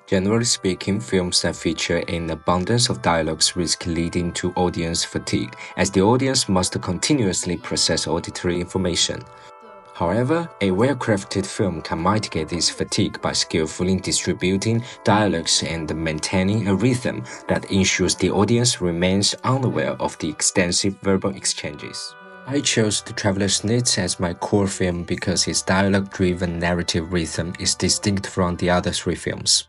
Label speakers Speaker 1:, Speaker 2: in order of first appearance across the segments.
Speaker 1: Generally speaking, films that feature an abundance of dialogues risk leading to audience fatigue, as the audience must continuously process auditory information. However, a well-crafted film can mitigate this fatigue by skillfully distributing dialogues and maintaining a rhythm that ensures the audience remains unaware of the extensive verbal exchanges. I chose The Traveler's Niche as my core film because its dialogue-driven narrative rhythm is distinct from the other three films.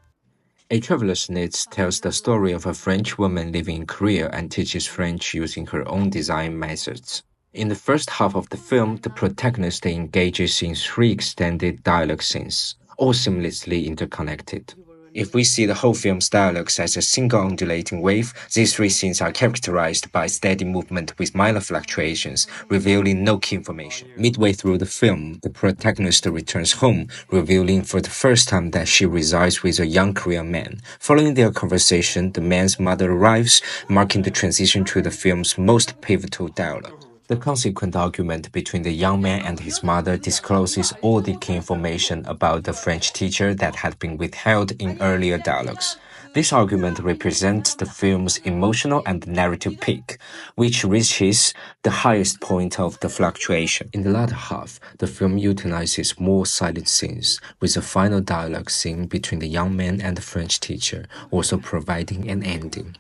Speaker 1: A Traveler's Niche tells the story of a French woman living in Korea and teaches French using her own design methods. In the first half of the film, the protagonist engages in 3 extended dialogue scenes, all seamlessly interconnected. If we see the whole film's dialogues as a single undulating wave, these 3 scenes are characterized by steady movement with minor fluctuations, revealing no key information. Midway through the film, the protagonist returns home, revealing for the first time that she resides with a young Korean man. Following their conversation, the man's mother arrives, marking the transition to the film's most pivotal dialogue. The consequent argument between the young man and his mother discloses all the key information about the French teacher that had been withheld in earlier dialogues. This argument represents the film's emotional and narrative peak, which reaches the highest point of the fluctuation. In the latter half, the film utilizes more silent scenes, with a final dialogue scene between the young man and the French teacher, also providing an ending.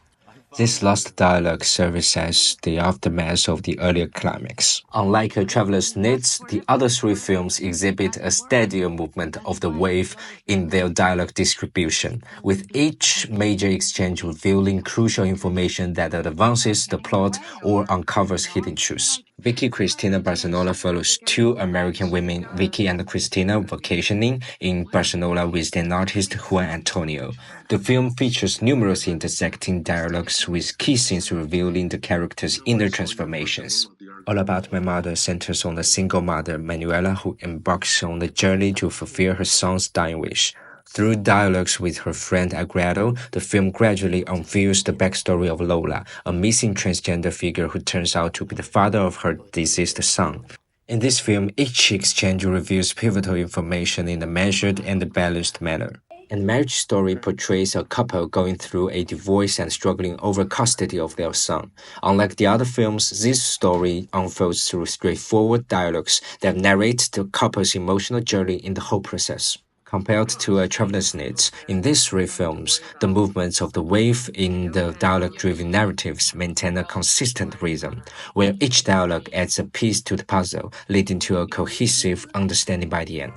Speaker 1: This last dialogue serves as the aftermath of the earlier climax. Unlike A Traveler's Niche, the other 3 films exhibit a steadier movement of the wave in their dialogue distribution, with each major exchange revealing crucial information that advances the plot or uncovers hidden truths. Vicky, Cristina, Barcelona follows 2 American women, Vicky and Cristina, vacationing in Barcelona with an artist, Juan Antonio. The film features numerous intersecting dialogues with key scenes revealing the characters' inner transformations. All About My Mother centers on a single mother, Manuela, who embarks on the journey to fulfill her son's dying wish. Through dialogues with her friend Agredo, the film gradually unveils the backstory of Lola, a missing transgender figure who turns out to be the father of her deceased son. In this film, each exchange reveals pivotal information in a measured and balanced manner. And Marriage Story portrays a couple going through a divorce and struggling over custody of their son. Unlike the other films, this story unfolds through straightforward dialogues that narrate the couple's emotional journey in the whole process. Compared to A Traveler's Niche, in these 3 films, the movements of the wave in the dialogue-driven narratives maintain a consistent rhythm, where each dialogue adds a piece to the puzzle, leading to a cohesive understanding by the end.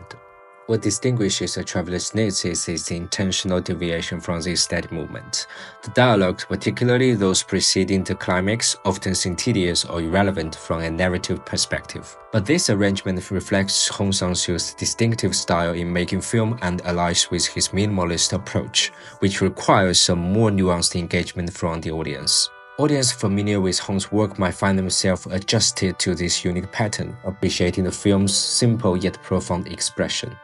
Speaker 1: What distinguishes A Traveler's Niche is its intentional deviation from this steady movement. The dialogues, particularly those preceding the climax, often seem tedious or irrelevant from a narrative perspective. But this arrangement reflects Song-soo's distinctive style in making film and aligns with his minimalist approach, which requires a more nuanced engagement from the audience. Audience familiar with Hong's work might find themselves adjusted to this unique pattern, appreciating the film's simple yet profound expression.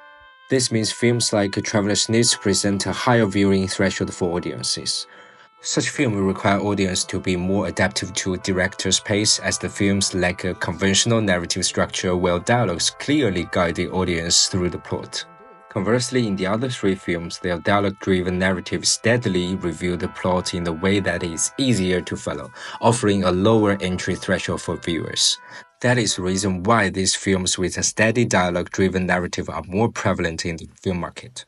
Speaker 1: This means films like A Traveler's Niche present a higher viewing threshold for audiences. Such films require audience to be more adaptive to director's pace, as the films lack a conventional narrative structure while dialogues clearly guide the audience through the plot. Conversely, in the other 3 films, their dialogue-driven narratives steadily reveal the plot in a way that is easier to follow, offering a lower entry threshold for viewers. That is the reason why these films with a steady dialogue-driven narrative are more prevalent in the film market.